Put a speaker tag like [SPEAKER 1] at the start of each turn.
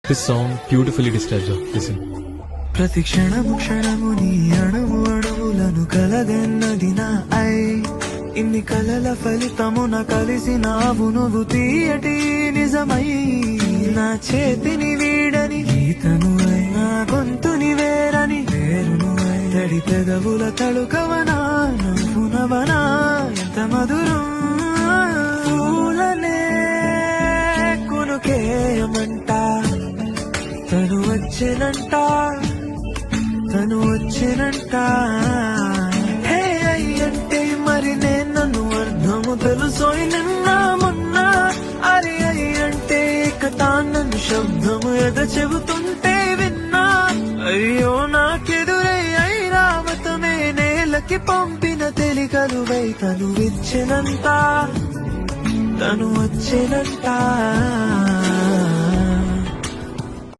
[SPEAKER 1] This song beautifully describes her. Listen.
[SPEAKER 2] ప్రతి క్షణము క్షణము నీ అణువు అణువులను కలగన్నది నా ఐ ఇన్ని కలల ఫలితమున కలిసినావు నువ్వు తీయటి నిజమై నా చేతిని వీడని గీతను నా గొంతుని వేరని వేరును తడి పెదవుల తడుకవనా నవ్వునవనా ఎంత మధురం పూలనే కునుకేయమంట తను వచ్చినంట హే అయ్యంటే మరి నేను అర్థము తెలుసోయి నిన్న మొన్న అరే అయ్యంటే కథానన్ను శబ్దము ఎద చెబుతుంటే విన్నా అయ్యో నాకెదురై ఐరావతమే నేలకి పంపిన తెలికలువై తను వచ్చినంత